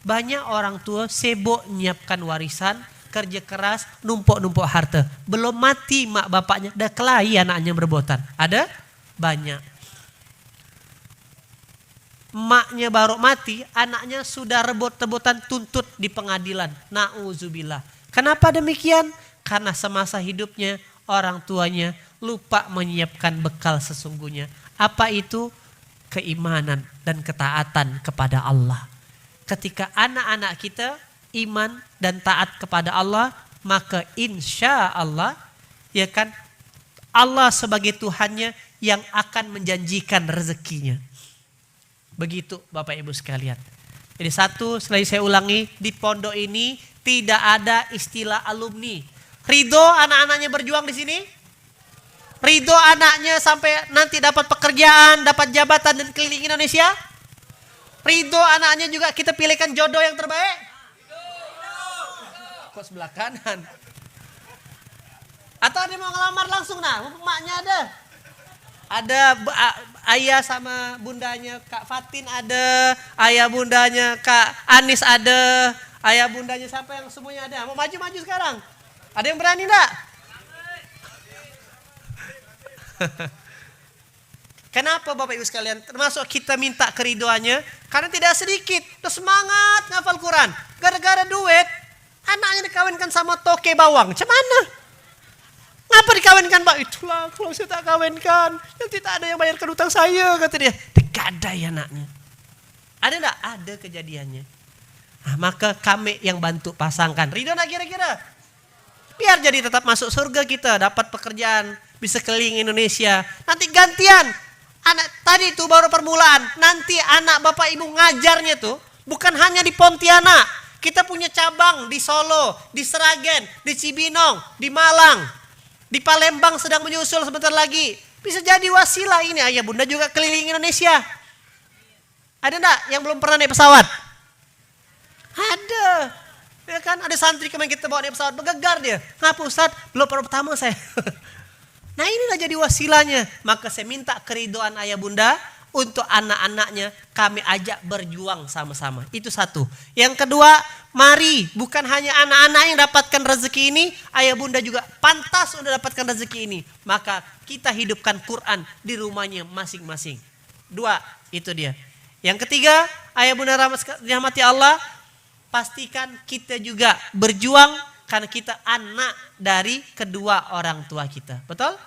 Banyak orang tua sibuk menyiapkan warisan, kerja keras, numpuk-numpuk harta. Belum mati mak bapaknya, dah kelahi anaknya berbotan. Ada? Banyak. Maknya baru mati, anaknya sudah rebut-rebutan tuntut di pengadilan. Na'udzubillah. Kenapa demikian? Karena semasa hidupnya orang tuanya lupa menyiapkan bekal sesungguhnya. Apa itu? Keimanan dan ketaatan kepada Allah. Ketika anak-anak kita iman dan taat kepada Allah, maka insya Allah, ya kan, Allah sebagai Tuhannya yang akan menjanjikan rezekinya. Begitu Bapak Ibu sekalian. Jadi satu, sekali saya ulangi, di pondok ini tidak ada istilah alumni. Ridho anak-anaknya berjuang di sini? Ridho anaknya sampai nanti dapat pekerjaan, dapat jabatan dan keliling Indonesia? Ridho anaknya juga kita pilihkan jodoh yang terbaik? Kok sebelah kanan? Atau ada yang mau ngelamar langsung? Nah, maknya ada. Ada ayah sama bundanya Kak Fatin ada, ayah bundanya Kak Anis ada, ayah bundanya siapa yang semuanya ada. Mau maju-maju sekarang? Ada yang berani enggak? Kenapa Bapak Ibu sekalian? Termasuk kita minta keridoannya, karena tidak sedikit udah semangat ngafal Quran. Gara-gara duit, anaknya dikawinkan sama toke bawang. Macam mana? Ngapa dikawinkan Pak? Itulah kalau saya tak kawinkan, nanti tak ada yang bayarkan utang saya, kata dia. Digadai anaknya. Ada enggak? Ada kejadiannya. Nah, maka kami yang bantu pasangkan. Ridho enggak kira-kira? Biar jadi tetap masuk surga kita, dapat pekerjaan, bisa keliling Indonesia. Nanti gantian. Anak tadi itu baru permulaan. Nanti anak Bapak Ibu ngajarnya tuh bukan hanya di Pontianak. Kita punya cabang di Solo, di Seragen, di Cibinong, di Malang, di Palembang sedang menyusul sebentar lagi. Bisa jadi wasilah ini ayah bunda juga keliling Indonesia. Ada enggak yang belum pernah naik pesawat? Ada. Ya kan ada santri kemarin kita bawa naik pesawat, bergegar dia. Ngapa Ustaz? Belum pertama saya. Nah inilah jadi wasilahnya. Maka saya minta keridoan ayah bunda untuk anak-anaknya kami ajak berjuang sama-sama. Itu satu. Yang kedua, mari bukan hanya anak-anak yang dapatkan rezeki ini, ayah bunda juga pantas untuk dapatkan rezeki ini. Maka kita hidupkan Quran di rumahnya masing-masing. Dua, itu dia. Yang ketiga, ayah bunda rahmati Allah, pastikan kita juga berjuang karena kita anak dari kedua orang tua kita. Betul?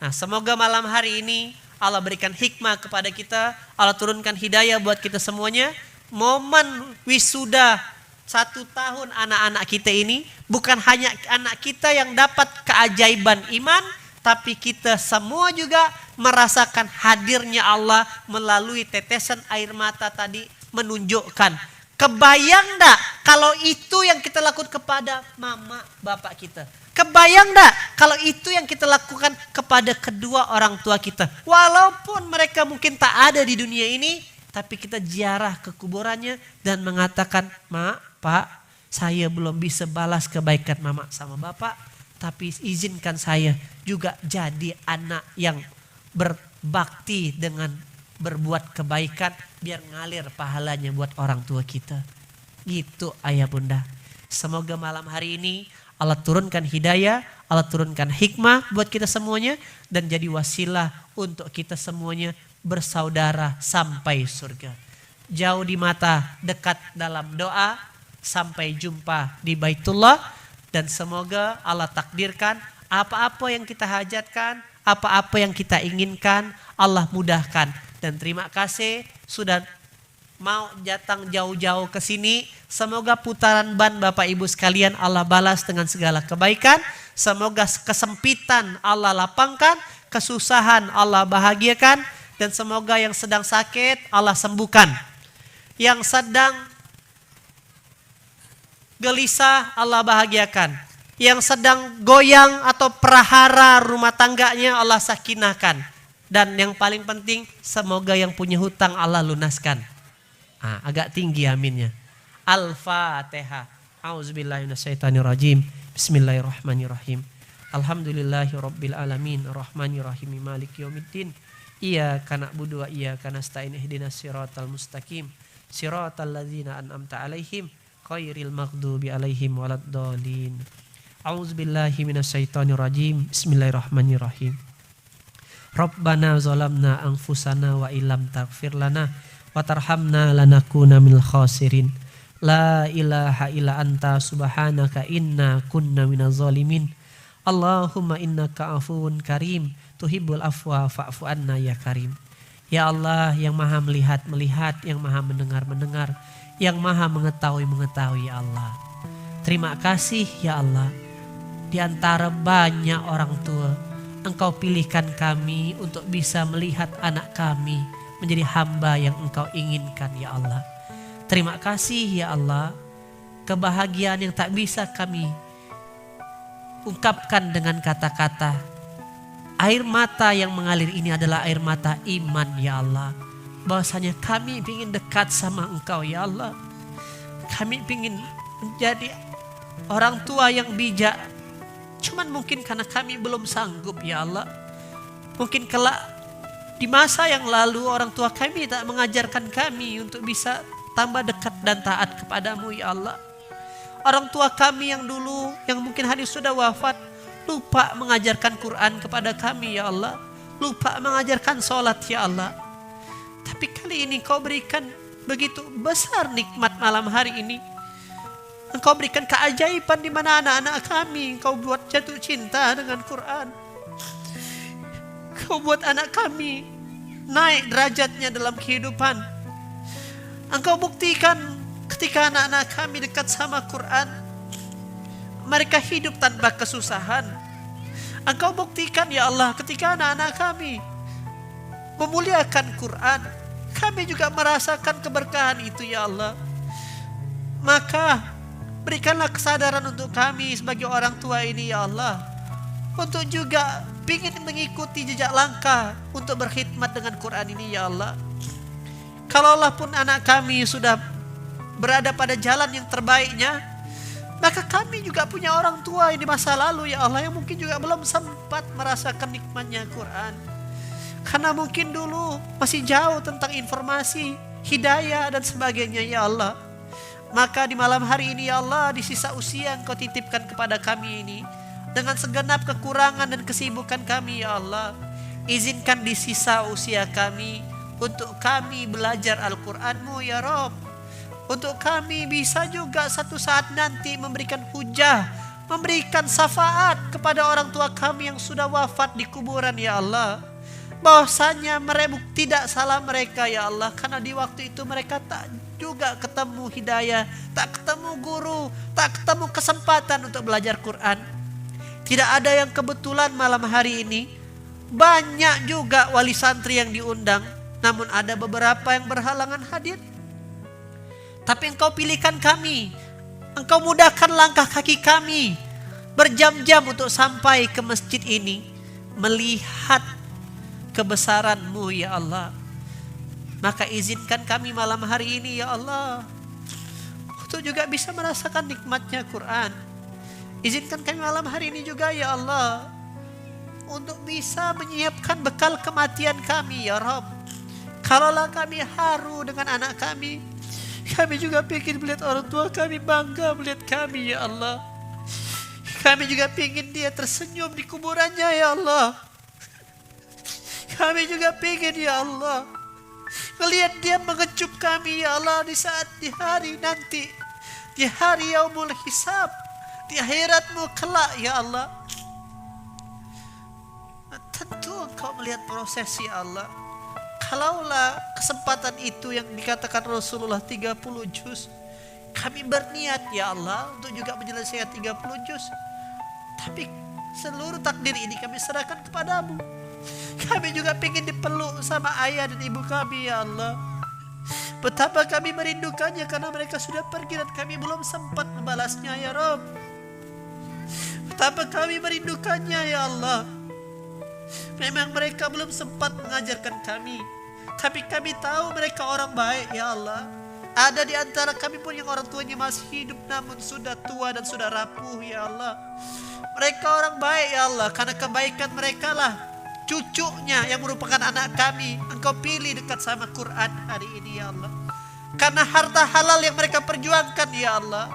Nah, semoga malam hari ini Allah berikan hikmah kepada kita. Allah turunkan hidayah buat kita semuanya. Momen wisuda 1 tahun anak-anak kita ini bukan hanya anak kita yang dapat keajaiban iman, tapi kita semua juga merasakan hadirnya Allah melalui tetesan air mata tadi menunjukkan. Kebayang enggak kalau itu yang kita lakukan kepada mama bapak kita? Kebayang enggak kalau itu yang kita lakukan kepada kedua orang tua kita? Walaupun mereka mungkin tak ada di dunia ini, tapi kita ziarah ke kuburannya dan mengatakan, "Mak, Pak, saya belum bisa balas kebaikan mama sama bapak, tapi izinkan saya juga jadi anak yang berbakti dengan berbuat kebaikan biar ngalir pahalanya buat orang tua kita." Gitu ayah bunda. Semoga malam hari ini Allah turunkan hidayah, Allah turunkan hikmah buat kita semuanya dan jadi wasilah untuk kita semuanya bersaudara sampai surga. Jauh di mata, dekat dalam doa, sampai jumpa di Baitullah. Dan semoga Allah takdirkan apa-apa yang kita hajatkan, apa-apa yang kita inginkan, Allah mudahkan. Dan terima kasih sudah mau datang jauh-jauh ke sini. Semoga putaran ban Bapak Ibu sekalian Allah balas dengan segala kebaikan. Semoga kesempitan Allah lapangkan, kesusahan Allah bahagiakan, dan semoga yang sedang sakit Allah sembuhkan. Yang sedang gelisah Allah bahagiakan. Yang sedang goyang atau prahara rumah tangganya Allah sakinahkan. Dan yang paling penting, semoga yang punya hutang Allah lunaskan. Agak tinggi aminnya. Al-Fatihah. A'udzubillahiminasyaitonirrajim. Bismillahirrahmanirrahim. Alhamdulillahirabbil alamin, arrahmanirrahim, maliki yaumiddin. Iyyaka na'budu wa iyyaka nasta'in, ihdinas siratal mustaqim, siratal ladzina an'amta 'alaihim ghairil maghdubi 'alaihim waladdallin. A'udzubillahi minasyaitonirrajim. Bismillahirrahmanirrahim. Rabbana zalamna anfusana wa illam taghfir lana wa tarhamna lanakuna minal khasirin. La ilaha illa anta subhanaka inna kunna minaz zalimin. Allahumma innaka afuwun karim tuhibbul afwa fa'fu anna ya karim. Ya Allah yang maha melihat, yang maha mendengar, yang maha mengetahui ya Allah. Terima kasih ya Allah. Di antara banyak orang tua, Engkau pilihkan kami untuk bisa melihat anak kami menjadi hamba yang Engkau inginkan ya Allah. Terima kasih ya Allah. Kebahagiaan yang tak bisa kami ungkapkan dengan kata-kata. Air mata yang mengalir ini adalah air mata iman ya Allah. Bahwasanya kami ingin dekat sama Engkau ya Allah. Kami ingin menjadi orang tua yang bijak. Cuman mungkin karena kami belum sanggup ya Allah. Mungkin kelak di masa yang lalu orang tua kami tak mengajarkan kami untuk bisa tambah dekat dan taat kepadamu ya Allah. Orang tua kami yang dulu, yang mungkin hari sudah wafat, lupa mengajarkan Quran kepada kami ya Allah. Lupa mengajarkan sholat ya Allah. Tapi kali ini Kau berikan begitu besar nikmat malam hari ini. Engkau berikan keajaiban di mana anak-anak kami Engkau buat jatuh cinta dengan Quran. Engkau buat anak kami naik derajatnya dalam kehidupan. Engkau buktikan ketika anak-anak kami dekat sama Quran, mereka hidup tanpa kesusahan. Engkau buktikan ya Allah ketika anak-anak kami memuliakan Quran, kami juga merasakan keberkahan itu ya Allah. Maka berikanlah kesadaran untuk kami sebagai orang tua ini ya Allah, untuk juga ingin mengikuti jejak langkah untuk berkhidmat dengan Quran ini ya Allah. Kalaulah pun anak kami sudah berada pada jalan yang terbaiknya, maka kami juga punya orang tua di masa lalu ya Allah, yang mungkin juga belum sempat merasakan nikmatnya Quran. Karena mungkin dulu masih jauh tentang informasi, hidayah dan sebagainya ya Allah. Maka di malam hari ini ya Allah, di sisa usia Engkau titipkan kepada kami ini, dengan segenap kekurangan dan kesibukan kami ya Allah, izinkan di sisa usia kami untuk kami belajar Al-Quran-Mu ya Rabb. Untuk kami bisa juga satu saat nanti memberikan hujah, memberikan syafaat kepada orang tua kami yang sudah wafat di kuburan ya Allah. Bahwasanya mereka tidak salah mereka ya Allah, karena di waktu itu mereka tak juga ketemu hidayah, tak ketemu guru, tak ketemu kesempatan untuk belajar Quran. Tidak ada yang kebetulan malam hari ini. Banyak juga wali santri yang diundang, namun ada beberapa yang berhalangan hadir. Tapi Engkau pilihkan kami, Engkau mudahkan langkah kaki kami berjam-jam untuk sampai ke masjid ini, melihat kebesaran-Mu ya Allah. Maka izinkan kami malam hari ini ya Allah, untuk juga bisa merasakan nikmatnya Quran. Izinkan kami malam hari ini juga ya Allah, untuk bisa menyiapkan bekal kematian kami ya Rabb. Kalaulah kami haru dengan anak kami, kami juga ingin melihat orang tua kami bangga melihat kami ya Allah. Kami juga ingin dia tersenyum di kuburannya ya Allah. Kami juga ingin ya Allah melihat dia mengecup kami ya Allah di saat di hari nanti, di hari yaumul hisab, di akhirat-Mu kelak ya Allah. Tentu Engkau melihat proses ya Allah. Kalaulah kesempatan itu yang dikatakan Rasulullah 30 juz, kami berniat ya Allah untuk juga menyelesaikan 30 juz. Tapi seluruh takdir ini kami serahkan kepadamu. Kami juga ingin dipeluk sama ayah dan ibu kami ya Allah. Betapa kami merindukannya karena mereka sudah pergi dan kami belum sempat membalasnya ya Rabb. Betapa kami merindukannya ya Allah. Memang mereka belum sempat mengajarkan kami, tapi kami tahu mereka orang baik ya Allah. Ada di antara kami pun yang orang tuanya masih hidup namun sudah tua dan sudah rapuh ya Allah. Mereka orang baik ya Allah. Karena kebaikan mereka lah cucunya yang merupakan anak kami Engkau pilih dekat sama Quran hari ini ya Allah. Karena harta halal yang mereka perjuangkan ya Allah,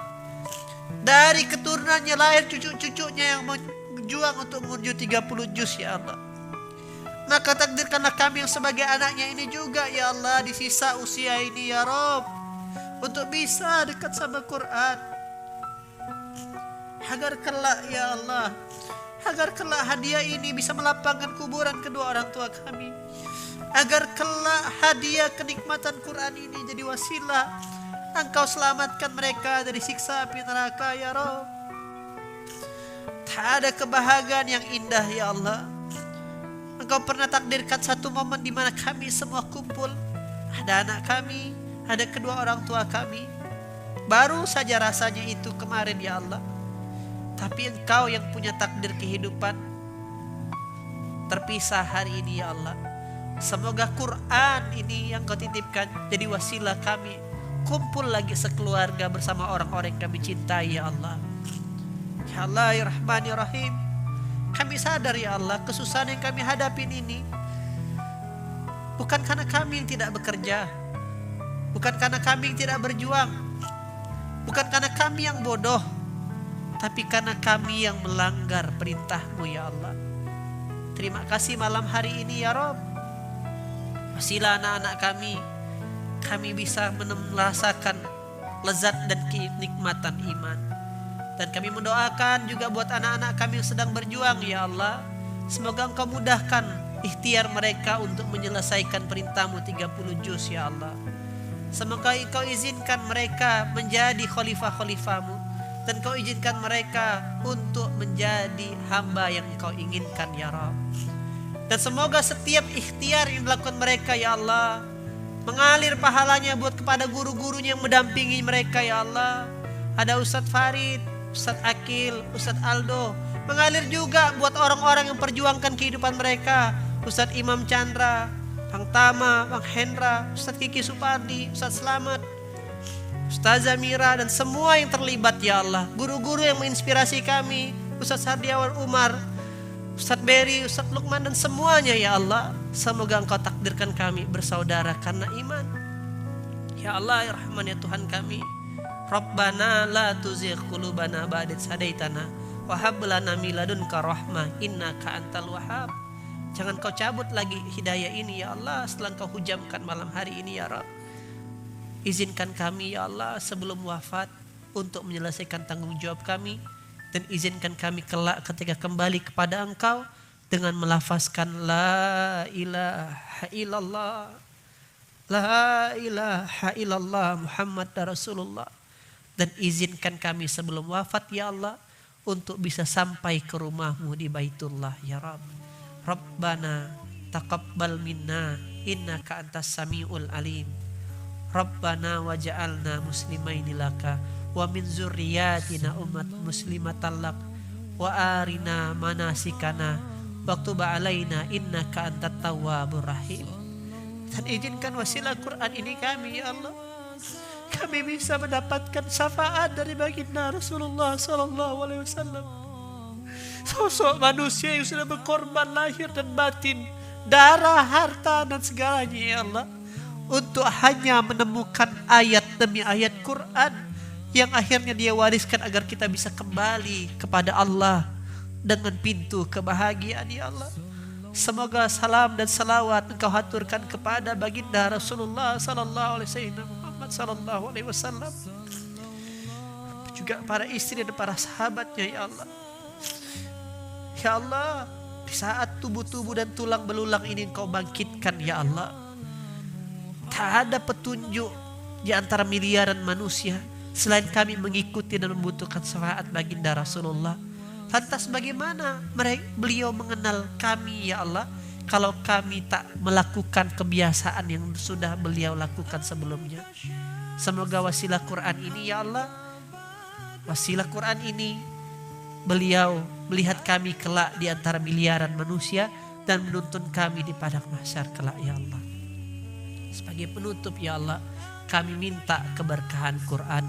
dari keturunannya lahir cucu-cucunya yang berjuang untuk menuju 30 juz ya Allah. Maka takdirkanlah kami yang sebagai anaknya ini juga ya Allah di sisa usia ini ya Rabb, untuk bisa dekat sama Quran. Agar kelak ya Allah, agar kelak hadiah ini bisa melapangkan kuburan kedua orang tua kami. Agar kelak hadiah kenikmatan Quran ini jadi wasilah Engkau selamatkan mereka dari siksa api neraka ya Rabb. Tak ada kebahagiaan yang indah ya Allah. Engkau pernah takdirkan satu momen di mana kami semua kumpul. Ada anak kami, ada kedua orang tua kami. Baru saja rasanya itu kemarin ya Allah. Tapi Engkau yang punya takdir kehidupan terpisah hari ini ya Allah. Semoga Quran ini yang Kau titipkan jadi wasilah kami kumpul lagi sekeluarga bersama orang-orang yang kami cintai ya Allah. Ya Allah ya Rahman ya Rahim, kami sadar ya Allah kesusahan yang kami hadapin ini bukan karena kami yang tidak bekerja, bukan karena kami yang tidak berjuang, bukan karena kami yang bodoh, tapi karena kami yang melanggar perintah-Mu ya Allah. Terima kasih malam hari ini ya Rabb. Wasilah anak-anak kami bisa merasakan lezat dan kenikmatan iman. Dan kami mendoakan juga buat anak-anak kami yang sedang berjuang ya Allah. Semoga Engkau mudahkan ikhtiar mereka untuk menyelesaikan perintah-Mu 30 juz ya Allah. Semoga Engkau izinkan mereka menjadi khalifah-khalifah-Mu, dan Engkau izinkan mereka untuk menjadi hamba yang Engkau inginkan ya Rabb. Dan semoga setiap ikhtiar yang dilakukan mereka ya Allah mengalir pahalanya buat kepada guru-gurunya yang mendampingi mereka ya Allah. Ada Ustadz Farid, Ustadz Akil, Ustadz Aldo. Mengalir juga buat orang-orang yang perjuangkan kehidupan mereka. Ustadz Imam Chandra, Bang Tama, Bang Hendra, Ustadz Kiki Supardi, Ustadz Slamet, Ustazah Mira, dan semua yang terlibat ya Allah. Guru-guru yang menginspirasi kami, Ustadz Sardiawan Umar, Ustadz Berry, Ustadz Lukman, dan semuanya ya Allah. Semoga Engkau takdirkan kami bersaudara karena iman. Ya Allah ya Rahman ya Tuhan kami, Rabbana la tuzigh qulubana ba'da idh hadaitana wa hab lana min ladunka rahmah innaka antal wahhab. Jangan Kau cabut lagi hidayah ini ya Allah setelah Kau hujamkan malam hari ini ya Rabb. Izinkan kami ya Allah sebelum wafat untuk menyelesaikan tanggung jawab kami, dan izinkan kami kelak ketika kembali kepada Engkau dengan melafazkan la ilaha illallah, la ilaha illallah Muhammad Rasulullah. Dan izinkan kami sebelum wafat ya Allah untuk bisa sampai ke rumah-Mu di Baitullah ya Rabb. Rabbana taqabbal minna innaka antas samiul alim. Rabbana waj'alna muslimaini laka wa min zurriyatina umat muslimatan lak wa arina manasikana waqtub alaina innaka antat tawwabur rahim. Dan izinkan wasilah Quran ini kami ya Allah, kami bisa mendapatkan syafaat dari baginda Rasulullah SAW, sosok manusia yang sudah berkorban lahir dan batin, darah, harta, dan segalanya ya Allah, untuk hanya menemukan ayat demi ayat Quran yang akhirnya Dia wariskan agar kita bisa kembali kepada Allah dengan pintu kebahagiaan ya Allah. Semoga salam dan salawat Engkau haturkan kepada baginda Rasulullah sallallahu alaihi wasallam, juga para istri dan para sahabatnya ya Allah. Ya Allah, di saat tubuh-tubuh dan tulang belulang ini Engkau bangkitkan ya Allah. Tak ada petunjuk di antara miliaran manusia selain kami mengikuti dan membutuhkan syafaat baginda Rasulullah. Lantas bagaimana beliau mengenal kami ya Allah? kalau kami tak melakukan kebiasaan yang sudah beliau lakukan sebelumnya. Semoga wasilah Quran ini ya Allah, wasilah Quran ini beliau melihat kami kelak di antara miliaran manusia dan menuntun kami di padang mahsyar kelak ya Allah. Sebagai penutup ya Allah, kami minta keberkahan Quran.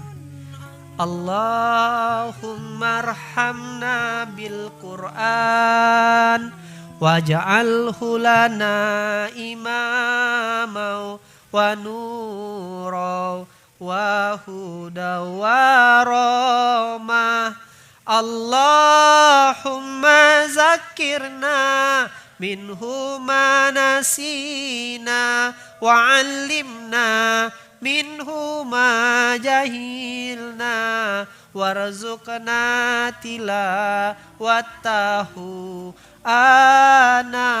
Allahumma arhamna bil Quran waj'alhu lana imama wa nura wa huda wa rahmah. Allahumma zakirna minhu ma nasina wa 'allimna minhu ma jahilna warzuqna tilawatahu ana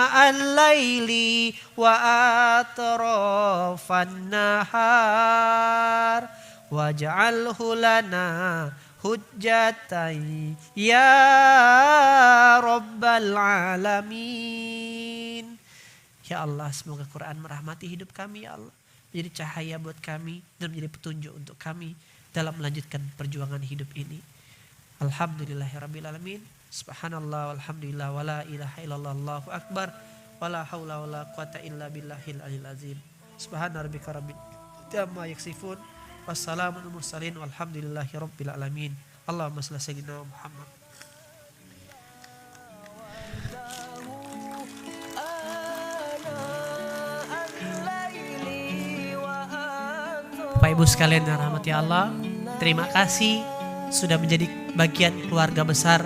al-laili wa atrafan nahar waj'alhu lana hujjatai ya rabbal alamin. Ya Allah, semoga Quran merahmati hidup kami ya Allah, menjadi cahaya buat kami dan menjadi petunjuk untuk kami dalam melanjutkan perjuangan hidup ini. Alhamdulillahirabbil alamin. Subhanallah walhamdulillah wala ilaha illallah Allahu akbar wala haula wala quwata illa billahil aliyil azim. Subhana rabbika rabbil amma yaksifun wassalamun mursalin walhamdulillahirabbil alamin. Allahumma shalli ala sayyidina Muhammad. Bapak Ibu sekalian yang rahmati Allah, terima kasih sudah menjadi bagian keluarga besar.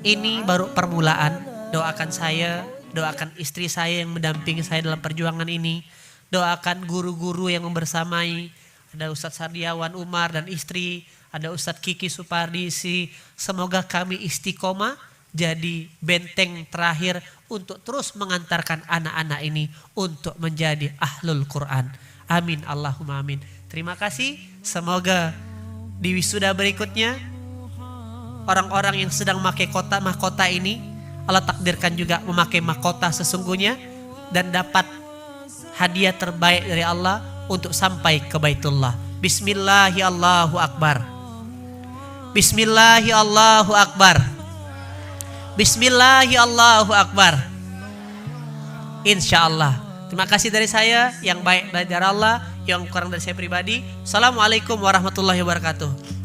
Ini baru permulaan. Doakan saya, doakan istri saya yang mendampingi saya dalam perjuangan ini. Doakan guru-guru yang membersamai. Ada Ustadz Sardiawan Umar dan istri, ada Ustadz Kiki Supardisi. Semoga kami istiqomah jadi benteng terakhir untuk terus mengantarkan anak-anak ini untuk menjadi ahlul Quran. Amin Allahumma amin. Terima kasih. Semoga di wisuda berikutnya orang-orang yang sedang memakai mahkota ini Allah takdirkan juga memakai mahkota sesungguhnya dan dapat hadiah terbaik dari Allah untuk sampai ke Baitullah. Bismillahi Allahu Akbar. Bismillahi Allahu Akbar. Bismillahi Allahu Akbar. Insyaallah. Terima kasih dari saya, yang baik dari Allah, yang kurang dari saya pribadi. Assalamualaikum warahmatullahi wabarakatuh.